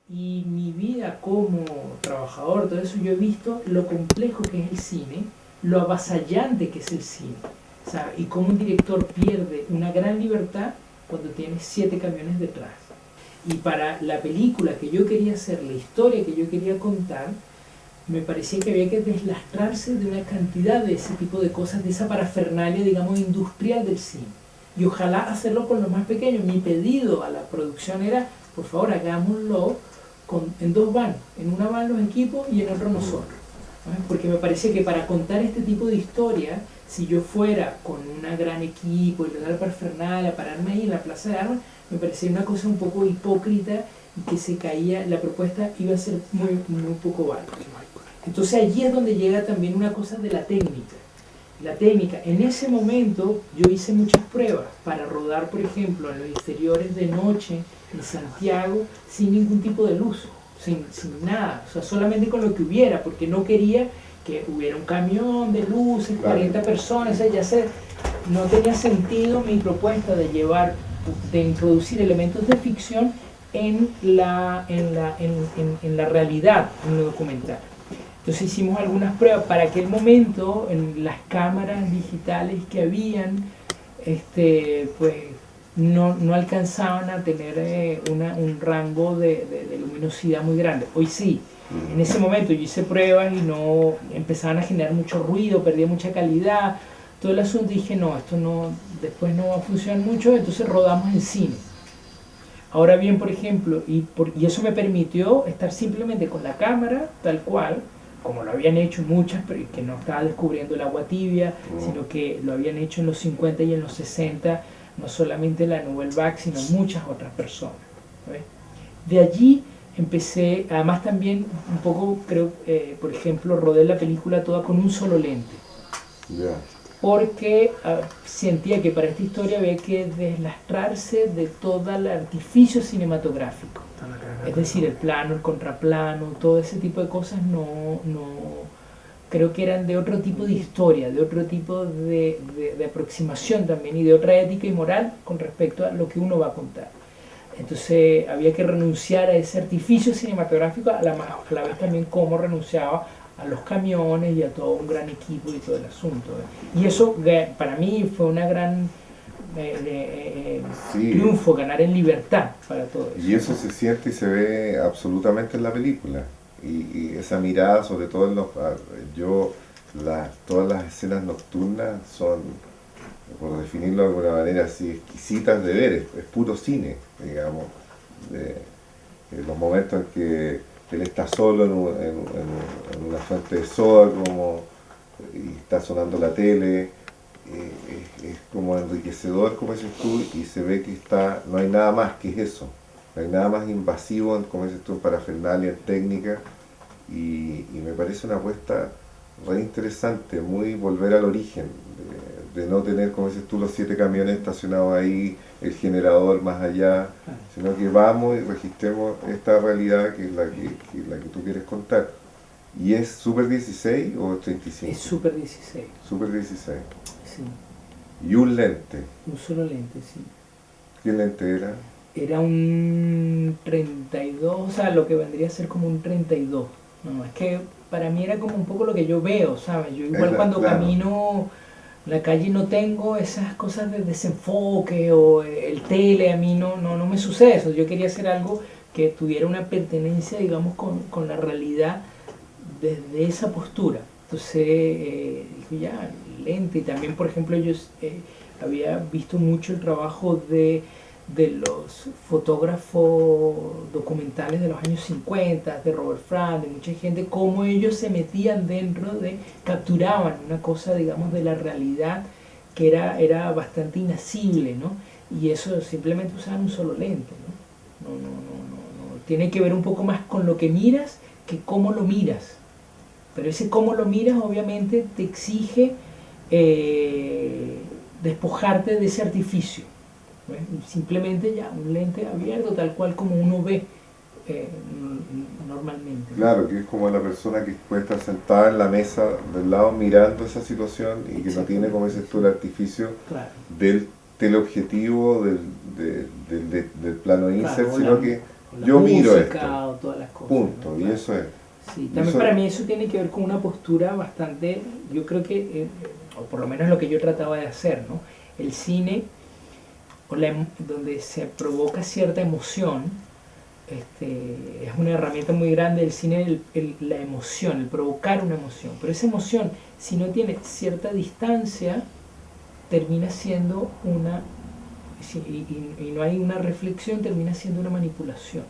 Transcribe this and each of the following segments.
y mi vida como trabajador, todo eso, yo he visto lo complejo que es el cine, lo avasallante que es el cine, ¿sabes? Y cómo un director pierde una gran libertad cuando tiene 7 camiones detrás. Y para la película que yo quería hacer, la historia que yo quería contar, me parecía que había que deslastrarse de una cantidad de ese tipo de cosas, de esa parafernalia, digamos, industrial del cine. Y ojalá hacerlo con lo más pequeño. Mi pedido a la producción era, por favor, hagámoslo en 2 van. En una van los equipos y en otro nosotros. ¿No? Porque me parecía que para contar este tipo de historia, si yo fuera con un gran equipo y le dar parafernalia, pararme ahí en la Plaza de Armas, me parecía una cosa un poco hipócrita y que se caía, la propuesta iba a ser muy, muy poco válida. Entonces allí es donde llega también una cosa de la técnica. La técnica, en ese momento yo hice muchas pruebas para rodar, por ejemplo, en los exteriores de noche, en Santiago, sin ningún tipo de luz, sin nada, o sea, solamente con lo que hubiera, porque no quería que hubiera un camión de luces, 40 personas, o sea, no tenía sentido mi propuesta de de introducir elementos de ficción en la realidad, en lo documental. Entonces hicimos algunas pruebas. Para aquel momento, en las cámaras digitales que habían, pues no alcanzaban a tener un rango de luminosidad muy grande. Hoy sí. En ese momento yo hice pruebas y no empezaban a generar mucho ruido, perdía mucha calidad, todo el asunto. Y dije, no, esto no, después no va a funcionar mucho, entonces rodamos en cine. Ahora bien, por ejemplo, y eso me permitió estar simplemente con la cámara, tal cual, como lo habían hecho muchas, pero que no estaba descubriendo el agua tibia, sino que lo habían hecho en los 50 y en los 60, no solamente la Nouvelle Vague, sino muchas otras personas. ¿Ves? De allí empecé, además también un poco, creo, por ejemplo, rodé la película toda con un solo lente. Yeah. Porque sentía que para esta historia había que deslastrarse de todo el artificio cinematográfico. Es decir, el plano, el contraplano, todo ese tipo de cosas creo que eran de otro tipo de historia, de otro tipo de aproximación también y de otra ética y moral con respecto a lo que uno va a contar. Entonces había que renunciar a ese artificio cinematográfico, a la vez también como renunciaba a los camiones y a todo un gran equipo y todo el asunto. Y eso para mí fue una gran Sí. triunfo, ganar en libertad para todo eso. Y eso se siente y se ve absolutamente en la película. Y esa mirada, sobre todo todas las escenas nocturnas son, por definirlo de alguna manera así, exquisitas de ver, es puro cine, digamos. Los momentos en que él está solo en una fuente de soda y está sonando la tele, es como enriquecedor, como dices tú, y se ve que no hay nada más que eso, no hay nada más invasivo, como dices tú, en parafernalia, en técnica, y me parece una apuesta re interesante, muy volver al origen, de no tener, como dices tú, los 7 camiones estacionados ahí, el generador más allá, sino que vamos y registremos esta realidad que es la que tú quieres contar. ¿Y es Super 16 o 35? Es Super 16. Super 16. Sí. Y un lente. Un solo lente, sí. ¿Qué lente era? Era un 32, o sea, lo que vendría a ser como un 32. No, es que para mí era como un poco lo que yo veo, ¿sabes? Yo igual cuando camino la calle no tengo esas cosas de desenfoque o el tele, a mí no me sucede eso. Yo quería hacer algo que tuviera una pertenencia, digamos, con la realidad desde esa postura. Entonces, dijo ya, lente. Y también, por ejemplo, yo había visto mucho el trabajo de los fotógrafos documentales de los años 50, de Robert Frank, de mucha gente, cómo ellos se metían capturaban una cosa, digamos, de la realidad que era bastante inasible, ¿no? Y eso simplemente usaban un solo lente, ¿no? No. Tiene que ver un poco más con lo que miras que cómo lo miras. Pero ese cómo lo miras obviamente te exige despojarte de ese artificio. Simplemente ya un lente abierto tal cual como uno ve normalmente. Claro, que es como la persona que puede estar sentada en la mesa del lado mirando esa situación y que no tiene, como dices tú, el artificio del teleobjetivo, del plano insert, sino que o la yo miro música, esto, o todas las cosas. punto, ¿no? y Claro. eso es. Sí, Y también eso, para mí eso tiene que ver con una postura bastante, yo creo que, o por lo menos lo que yo trataba de hacer, ¿no? El cine, donde se provoca cierta emoción, es una herramienta muy grande del cine, la emoción, el provocar una emoción. Pero esa emoción, si no tiene cierta distancia, termina siendo y no hay una reflexión, termina siendo una manipulación.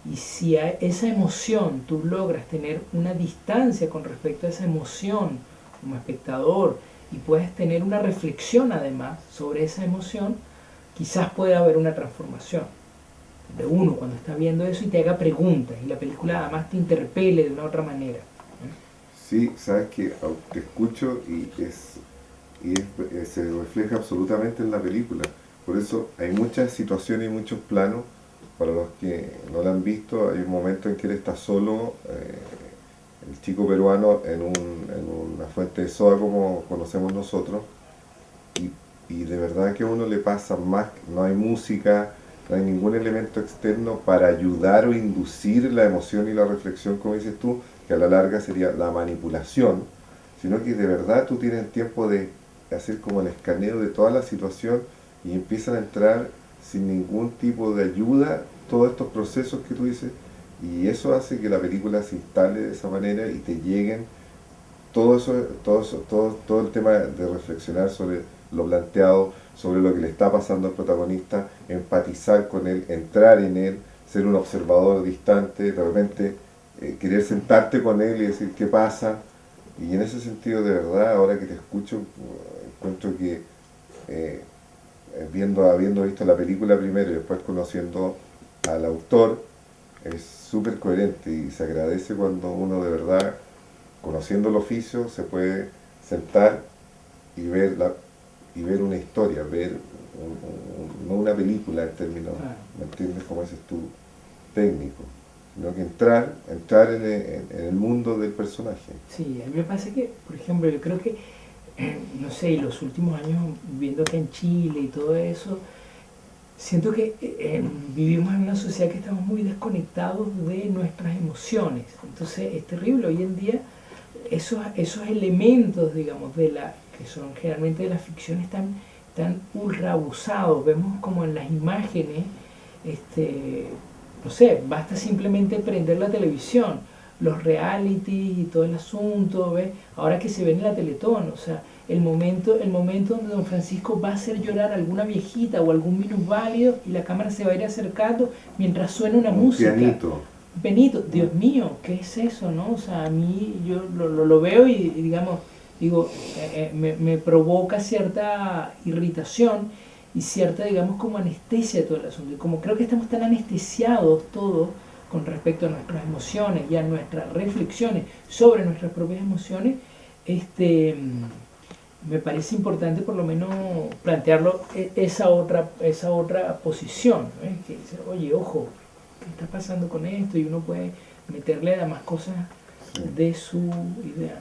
Y si a esa emoción tú logras tener una distancia con respecto a esa emoción como espectador y puedes tener una reflexión además sobre esa emoción, quizás pueda haber una transformación de uno cuando está viendo eso y te haga preguntas y la película además te interpele de una otra manera. sí, sabes que te escucho se refleja absolutamente en la película. Por eso hay muchas situaciones y muchos planos. Para los que no la han visto, hay un momento en que él está solo, el chico peruano, en una fuente de soda como conocemos nosotros, y de verdad que a uno le pasa más, no hay música, no hay ningún elemento externo para ayudar o inducir la emoción y la reflexión, como dices tú, que a la larga sería la manipulación, sino que de verdad tú tienes el tiempo de hacer como el escaneo de toda la situación y empiezan a entrar sin ningún tipo de ayuda todos estos procesos que tú dices, y eso hace que la película se instale de esa manera y te lleguen todo el tema de reflexionar sobre lo planteado, sobre lo que le está pasando al protagonista, empatizar con él, entrar en él, ser un observador distante, de repente querer sentarte con él y decir qué pasa. Y en ese sentido, de verdad, ahora que te escucho, encuentro que habiendo visto la película primero y después conociendo al autor, es súper coherente y se agradece cuando uno de verdad, conociendo el oficio, se puede sentar y ver una historia, no una película en términos, ¿me entiendes? Como dices tú, técnico, sino que entrar en el mundo del personaje. Sí, a mí me pasa que, por ejemplo, yo creo que, no sé, los últimos años viviendo acá en Chile y todo eso, siento que vivimos en una sociedad que estamos muy desconectados de nuestras emociones. Entonces es terrible. Hoy en día esos elementos, digamos, que son generalmente de la ficción están ultra abusados. Vemos como en las imágenes, no sé, basta simplemente prender la televisión, los reality y todo el asunto, ¿ves? Ahora que se ve en la Teletón, o sea, el momento donde don Francisco va a hacer llorar a alguna viejita o algún minusválido y la cámara se va a ir acercando mientras suena una música. Pianito. Benito, Dios mío, ¿qué es eso, no? O sea, a mí yo lo veo y digamos, digo, me provoca cierta irritación y cierta, digamos, como anestesia de todo el asunto. Y como creo que estamos tan anestesiados todos con respecto a nuestras emociones y a nuestras reflexiones sobre nuestras propias emociones, me parece importante por lo menos plantearlo esa otra posición, ¿no? Que dice, oye, ojo, ¿qué está pasando con esto? Y uno puede meterle además cosas de su idea.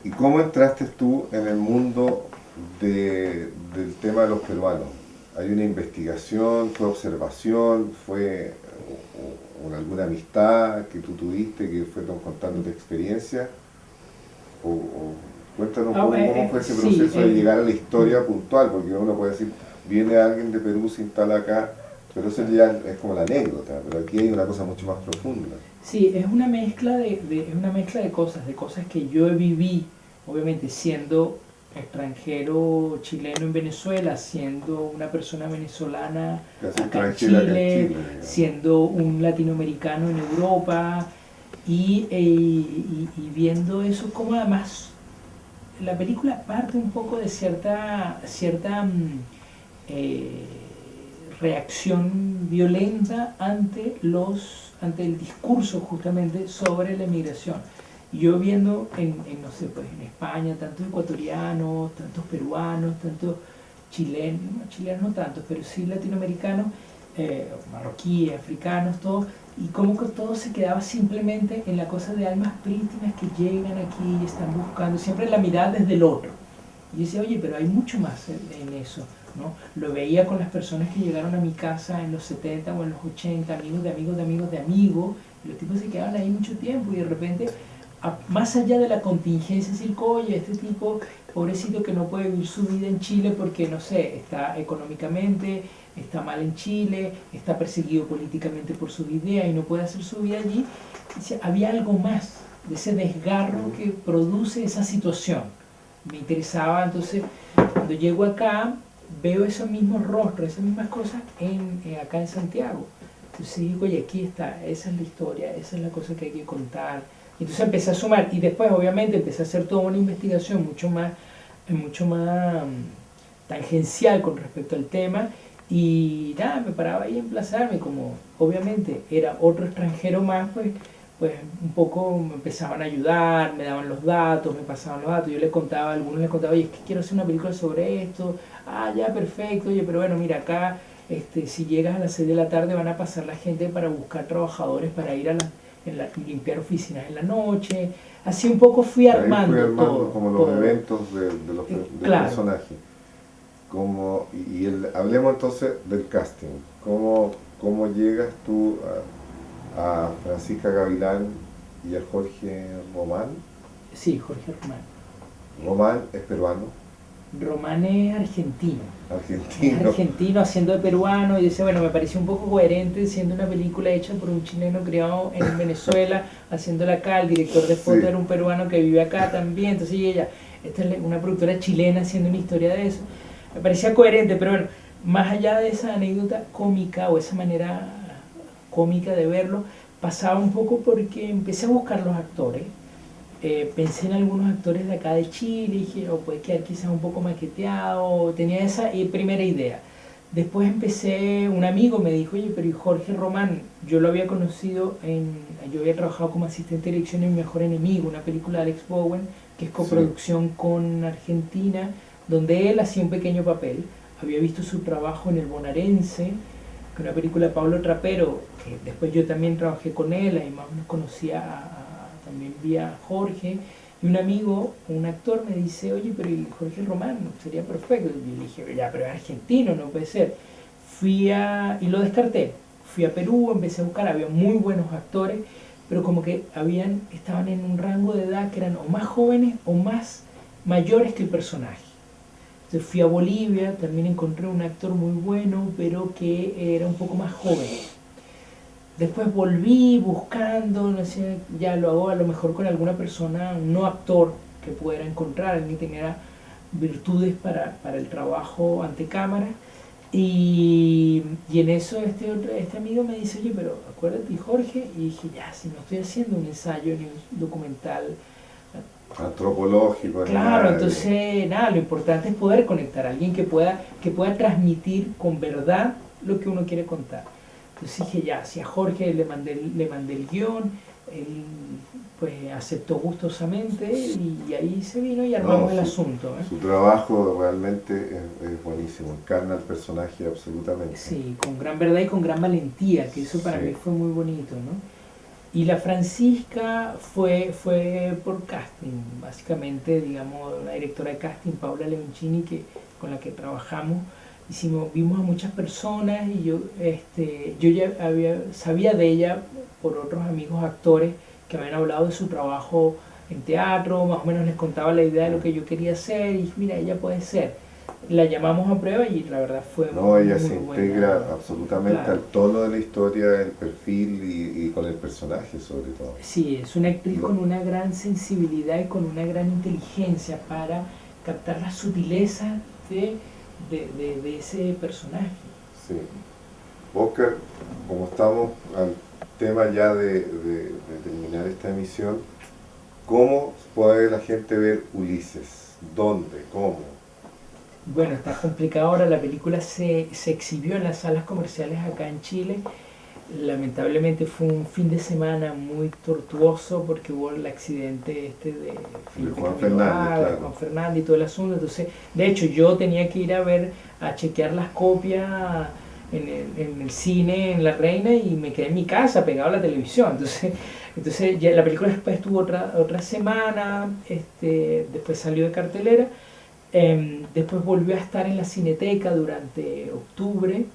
¿Y cómo entraste tú en el mundo del tema de los peruanos? ¿Hay una investigación, fue observación, fue alguna amistad que tú tuviste que fue contando tu experiencia? Cuéntanos un poco cómo fue ese proceso de llegar a la historia puntual, porque uno puede decir, viene alguien de Perú, se instala acá, pero eso ya es como la anécdota, pero aquí hay una cosa mucho más profunda. Sí, es una mezcla de cosas, que yo viví, obviamente siendo extranjero chileno en Venezuela, siendo una persona venezolana acá en Chile, siendo un latinoamericano en Europa y viendo eso como además la película parte un poco de cierta reacción violenta ante el discurso justamente sobre la emigración. Yo viendo no sé, pues en España tantos ecuatorianos, tantos peruanos, tantos chilenos no tantos, pero sí latinoamericanos, marroquíes, africanos, todos, y como que todo se quedaba simplemente en la cosa de almas prístinas que llegan aquí y están buscando, siempre la mirada desde el otro. Y yo decía, oye, pero hay mucho más en eso, ¿no? Lo veía con las personas que llegaron a mi casa en los 70 o en los 80, amigos de amigos de amigos de amigos, y los tipos se quedaban ahí mucho tiempo y de repente, más allá de la contingencia, decir, oye, este tipo, pobrecito que no puede vivir su vida en Chile porque, no sé, está económicamente, está mal en Chile, está perseguido políticamente por sus ideas y no puede hacer su vida allí. Dice, había algo más de ese desgarro que produce esa situación. Me interesaba, entonces, cuando llego acá, veo esos mismos rostros, esas mismas cosas acá en Santiago. Entonces digo, oye, aquí está, esa es la historia, esa es la cosa que hay que contar. Entonces empecé a sumar y después obviamente empecé a hacer toda una investigación mucho más tangencial con respecto al tema y nada, me paraba ahí a emplazarme, como obviamente era otro extranjero más, pues un poco me empezaban a ayudar, me daban los datos, me pasaban los datos, yo les contaba, a algunos les contaba, oye, es que quiero hacer una película sobre esto, ya, perfecto, oye, pero bueno, mira, acá si llegas a las 6 de la tarde van a pasar la gente para buscar trabajadores para ir a limpiar oficinas en la noche, así un poco fui armando, ahí fui armando todo, como los todo. eventos del Claro. personaje. Hablemos entonces del casting. ¿Cómo llegas tú a Francisca Gavilán y a Jorge Román? Sí, Jorge Román. Román es peruano. Román es argentino. Argentino. Es argentino haciendo de peruano y dice, bueno, me pareció un poco coherente siendo una película hecha por un chileno criado en Venezuela, haciéndola acá, el director de foto era un peruano que vive acá también, entonces ella, esta es una productora chilena haciendo una historia de eso. Me parecía coherente, pero bueno, más allá de esa anécdota cómica o esa manera cómica de verlo, pasaba un poco porque empecé a buscar los actores. Pensé en algunos actores de acá de Chile y dije, puede quedar quizás un poco maqueteado, tenía esa primera idea. Después un amigo me dijo, oye, pero ¿y Jorge Román? Yo lo había conocido, yo había trabajado como asistente de dirección en Mi Mejor Enemigo, una película de Alex Bowen, que es coproducción con Argentina, donde él hacía un pequeño papel. Había visto su trabajo en El Bonaerense, que es una película de Pablo Trapero, que después yo también trabajé con él, ahí más o menos conocía también vi a Jorge, y un amigo, un actor, me dice, oye, pero ¿y Jorge Román? Sería perfecto. Y yo le dije, ya, pero es argentino, no puede ser. Y lo descarté. Fui a Perú, empecé a buscar, había muy buenos actores, pero como que estaban en un rango de edad que eran o más jóvenes o más mayores que el personaje. Entonces fui a Bolivia, también encontré un actor muy bueno, pero que era un poco más joven. Después volví buscando, no sé, ya lo hago a lo mejor con alguna persona, un no actor que pudiera encontrar, alguien que tenga virtudes para el trabajo ante cámara. Y en eso este amigo me dice, oye, pero acuérdate, Jorge, y dije, ya, si no estoy haciendo un ensayo ni un documental antropológico. Claro, entonces nada, lo importante es poder conectar a alguien que pueda transmitir con verdad lo que uno quiere contar. Entonces dije, ya, si a Jorge le mandé el guión, él pues aceptó gustosamente y ahí se vino y armamos el asunto. Su trabajo realmente es buenísimo, encarna el personaje absolutamente. Sí, con gran verdad y con gran valentía, que eso para mí fue muy bonito, ¿no? Y la Francisca fue por casting, básicamente, digamos, la directora de casting, Paula Leoncini, con la que trabajamos, vimos a muchas personas y yo ya sabía de ella por otros amigos actores que habían hablado de su trabajo en teatro, más o menos les contaba la idea de lo que yo quería hacer y dije, mira, ella puede ser. La llamamos a prueba y la verdad fue ella se integra absolutamente al tono de la historia, el perfil y con el personaje sobre todo. Sí, es una actriz con una gran sensibilidad y con una gran inteligencia para captar la sutileza de ese personaje. Sí. Oscar, como estamos al tema ya de terminar esta emisión, ¿cómo puede la gente ver Ulises? ¿Dónde? ¿Cómo? Bueno, está complicado ahora, la película se exhibió en las salas comerciales acá en Chile. Lamentablemente fue un fin de semana muy tortuoso porque hubo el accidente de Juan Fernández, Juan Fernández y todo el asunto. Entonces, de hecho, yo tenía que ir a chequear las copias en el cine, en La Reina, y me quedé en mi casa pegado a la televisión. Entonces ya la película después estuvo otra semana, después salió de cartelera. Después volvió a estar en la Cineteca durante octubre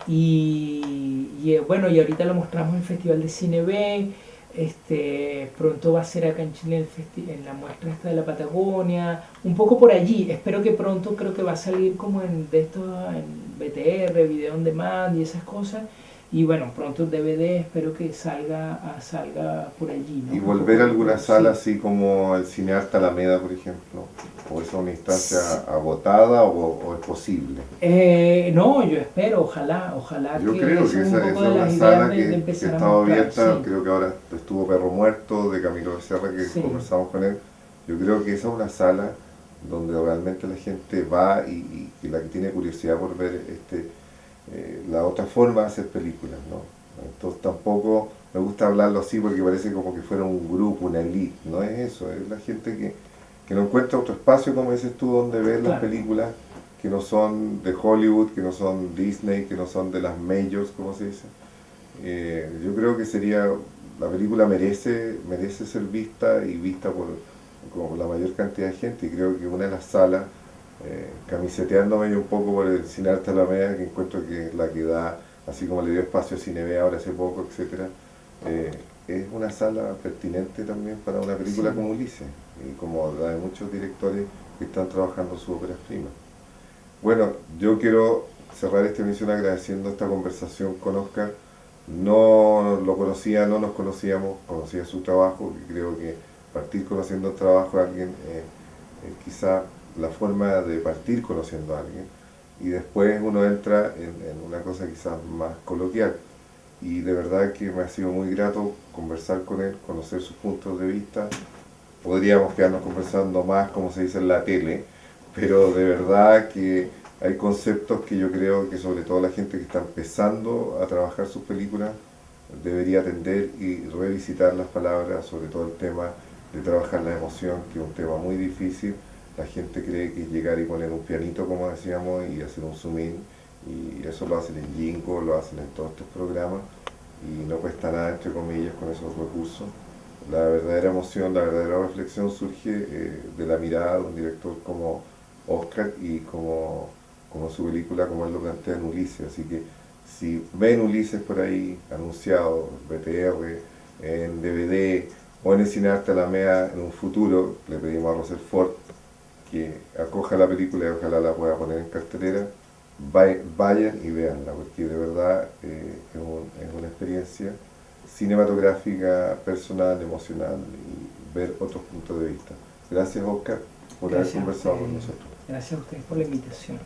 y bueno, y ahorita lo mostramos en el Festival de Cine B. Pronto va a ser acá en Chile en la muestra esta de la Patagonia, un poco por allí. Espero que pronto, creo que va a salir como en BTR, Video on Demand y esas cosas. Y bueno, pronto el DVD, espero que salga por allí, ¿no? Y Un volver poco a alguna sí. sala así como el Cinearte Alameda, por ejemplo, o es una instancia agotada o es posible. No, yo espero, ojalá Yo que creo esa que es un esa poco es de una las ideas sala de que empezar a estaba mostrar, abierta, sí, creo que ahora estuvo Perro Muerto de Camilo Becerra, que sí, conversamos con él. Yo creo que esa es una sala donde realmente la gente va y la que tiene curiosidad por ver la otra forma de hacer películas, ¿no? Entonces tampoco me gusta hablarlo así porque parece como que fuera un grupo, una elite, no es eso, es la gente que no encuentra otro espacio, como dices tú, donde ver las claro, películas que no son de Hollywood, que no son Disney, que no son de las majors, como se dice. Yo creo que la película merece ser vista y vista por la mayor cantidad de gente, y creo que una de las salas, camiseteándome yo un poco por el Cine Arte Alameda, que encuentro que es la que da, así como le dio espacio a Cine B ahora hace poco, etcétera, es una sala pertinente también para una película sí, como Ulises, y como la de muchos directores que están trabajando sus óperas primas. Bueno, yo quiero cerrar esta emisión agradeciendo esta conversación con Oscar. No lo conocía, no nos conocíamos, conocía su trabajo, y creo que partir conociendo el trabajo de alguien quizá la forma de partir conociendo a alguien, y después uno entra en una cosa quizás más coloquial. Y de verdad que me ha sido muy grato conversar con él, conocer sus puntos de vista. Podríamos quedarnos conversando más, como se dice en la tele, pero de verdad que hay conceptos que yo creo que sobre todo la gente que está empezando a trabajar sus películas debería atender y revisitar las palabras, sobre todo el tema de trabajar la emoción, que es un tema muy difícil. La gente cree que es llegar y poner un pianito, como decíamos, y hacer un zoom in, y eso lo hacen en Jingo, lo hacen en todos estos programas, y no cuesta nada, entre comillas, con esos recursos. La verdadera emoción, la verdadera reflexión surge de la mirada de un director como Oscar y como su película, como él lo plantea en Ulises. Así que si ven Ulises por ahí anunciado, BTR, en DVD o en el Cinearte Alameda en un futuro, le pedimos a Rosel Ford que acoja la película y ojalá la pueda poner en cartelera. Vayan y véanla, porque de verdad es una experiencia cinematográfica, personal, emocional, y ver otros puntos de vista. Gracias, Oscar, por haber gracias a conversado con ustedes, nosotros. gracias a ustedes por la invitación.